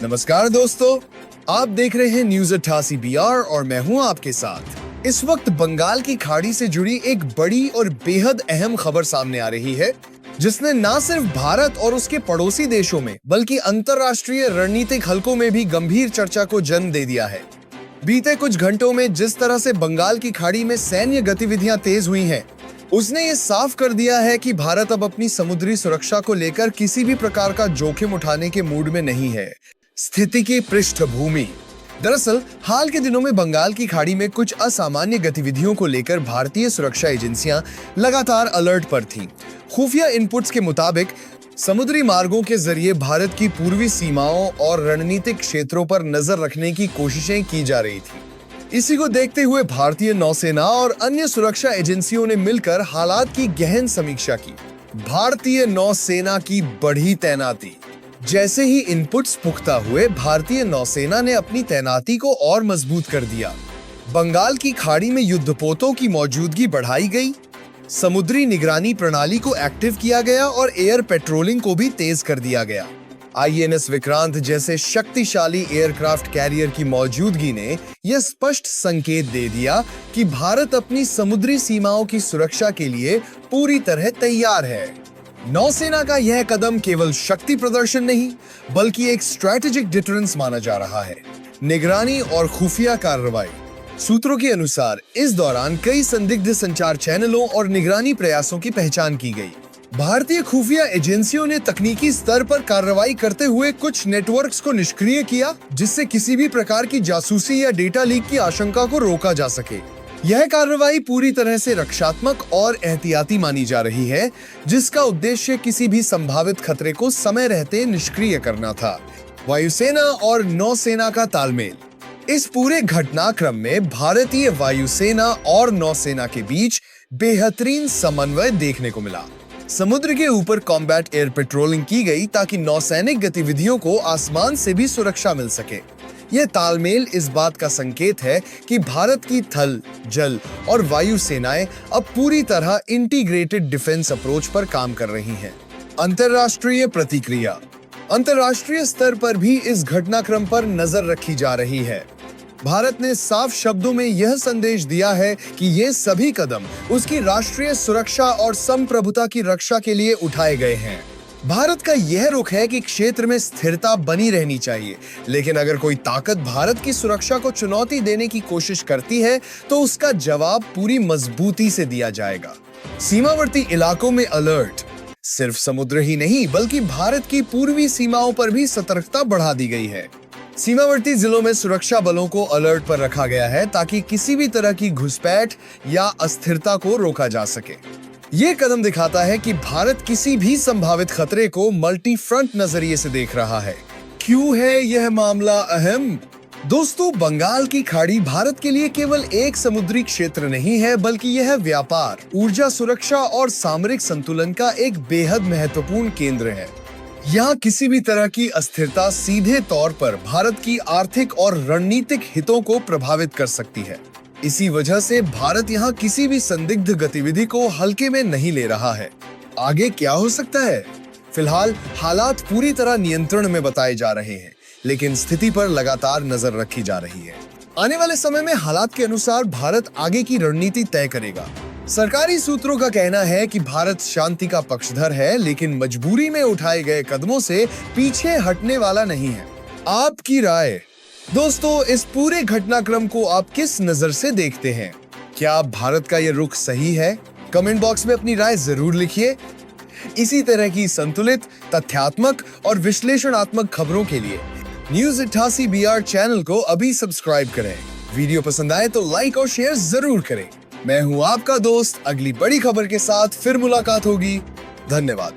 नमस्कार दोस्तों, आप देख रहे हैं न्यूज 88 BR और मैं हूं आपके साथ। इस वक्त बंगाल की खाड़ी से जुड़ी एक बड़ी और बेहद अहम खबर सामने आ रही है, जिसने न सिर्फ भारत और उसके पड़ोसी देशों में बल्कि अंतर्राष्ट्रीय रणनीतिक हलकों में भी गंभीर चर्चा को जन्म दे दिया है। बीते कुछ घंटों में जिस तरह से बंगाल की खाड़ी में सैन्य गतिविधियां तेज हुई हैं, उसने ये साफ कर दिया है कि भारत अब अपनी समुद्री सुरक्षा को लेकर किसी भी प्रकार का जोखिम उठाने के मूड में नहीं है। स्थिति की पृष्ठभूमि। दरअसल हाल के दिनों में बंगाल की खाड़ी में कुछ असामान्य गतिविधियों को लेकर भारतीय सुरक्षा एजेंसियां लगातार अलर्ट पर थीं। खुफिया इनपुट्स के मुताबिक समुद्री मार्गों के जरिए भारत की पूर्वी सीमाओं और रणनीतिक क्षेत्रों पर नजर रखने की कोशिशें की जा रही थी। इसी को देखते हुए भारतीय नौसेना और अन्य सुरक्षा एजेंसियों ने मिलकर हालात की गहन समीक्षा की। भारतीय नौसेना की बढ़ी तैनाती। जैसे ही इनपुट्स पुख्ता हुए, भारतीय नौसेना ने अपनी तैनाती को और मजबूत कर दिया। बंगाल की खाड़ी में युद्धपोतों की मौजूदगी बढ़ाई गई, समुद्री निगरानी प्रणाली को एक्टिव किया गया और एयर पेट्रोलिंग को भी तेज कर दिया गया। INS विक्रांत जैसे शक्तिशाली एयरक्राफ्ट कैरियर की मौजूदगी ने यह स्पष्ट संकेत दे दिया कि भारत अपनी समुद्री सीमाओं की सुरक्षा के लिए पूरी तरह तैयार है। नौसेना का यह कदम केवल शक्ति प्रदर्शन नहीं, बल्कि एक स्ट्रैटेजिक डिटरेंस माना जा रहा है। निगरानी और खुफिया कार्रवाई। सूत्रों के अनुसार इस दौरान कई संदिग्ध संचार चैनलों और निगरानी प्रयासों की पहचान की गई। भारतीय खुफिया एजेंसियों ने तकनीकी स्तर पर कार्रवाई करते हुए कुछ नेटवर्क्स को निष्क्रिय किया, जिससे किसी भी प्रकार की जासूसी या डेटा लीक की आशंका को रोका जा सके। यह कार्रवाई पूरी तरह से रक्षात्मक और एहतियाती मानी जा रही है, जिसका उद्देश्य किसी भी संभावित खतरे को समय रहते निष्क्रिय करना था। वायुसेना और नौसेना का तालमेल। इस पूरे घटनाक्रम में भारतीय वायुसेना और नौसेना के बीच बेहतरीन समन्वय देखने को मिला। समुद्र के ऊपर कॉम्बैट एयर पेट्रोलिंग की गई ताकि नौसैनिक गतिविधियों को आसमान से भी सुरक्षा मिल सके। यह तालमेल इस बात का संकेत है कि भारत की थल, जल और वायु सेनाएं अब पूरी तरह इंटीग्रेटेड डिफेंस अप्रोच पर काम कर रही हैं। अंतर्राष्ट्रीय प्रतिक्रिया। अंतर्राष्ट्रीय स्तर पर भी इस घटनाक्रम पर नजर रखी जा रही है। भारत ने साफ शब्दों में यह संदेश दिया है कि ये सभी कदम उसकी राष्ट्रीय सुरक्षा और संप्रभुता की रक्षा के लिए उठाए गए हैं। भारत का यह रुख है कि क्षेत्र में स्थिरता बनी रहनी चाहिए, लेकिन अगर कोई ताकत भारत की सुरक्षा को चुनौती देने की कोशिश करती है, तो उसका जवाब पूरी मजबूती से दिया जाएगा। सीमावर्ती इलाकों में अलर्ट। सिर्फ समुद्र ही नहीं, बल्कि भारत की पूर्वी सीमाओं पर भी सतर्कता बढ़ा दी गई है। सीमावर्ती जिलों में सुरक्षा बलों को अलर्ट पर रखा गया है ताकि किसी भी तरह की घुसपैठ या अस्थिरता को रोका जा सके। ये कदम दिखाता है कि भारत किसी भी संभावित खतरे को मल्टी फ्रंट नजरिए से देख रहा है। क्यों है यह मामला अहम? दोस्तों, बंगाल की खाड़ी भारत के लिए केवल एक समुद्री क्षेत्र नहीं है, बल्कि यह व्यापार, ऊर्जा सुरक्षा और सामरिक संतुलन का एक बेहद महत्वपूर्ण केंद्र है। यहाँ किसी भी तरह की अस्थिरता सीधे तौर पर भारत की आर्थिक और रणनीतिक हितों को प्रभावित कर सकती है। इसी वजह से भारत यहाँ किसी भी संदिग्ध गतिविधि को हल्के में नहीं ले रहा है। आगे क्या हो सकता है? फिलहाल हालात पूरी तरह नियंत्रण में बताए जा रहे हैं, लेकिन स्थिति पर लगातार नजर रखी जा रही है। आने वाले समय में हालात के अनुसार भारत आगे की रणनीति तय करेगा। सरकारी सूत्रों का कहना है कि भारत शांति का पक्षधर है, लेकिन मजबूरी में उठाए गए कदमों से पीछे हटने वाला नहीं है। आपकी राय? दोस्तों, इस पूरे घटनाक्रम को आप किस नजर से देखते हैं? क्या भारत का यह रुख सही है? कमेंट बॉक्स में अपनी राय जरूर लिखिए। इसी तरह की संतुलित, तथ्यात्मक और विश्लेषणात्मक खबरों के लिए न्यूज 88 BR चैनल को अभी सब्सक्राइब करें। वीडियो पसंद आए तो लाइक और शेयर जरूर करें। मैं हूं आपका दोस्त। अगली बड़ी खबर के साथ फिर मुलाकात होगी। धन्यवाद।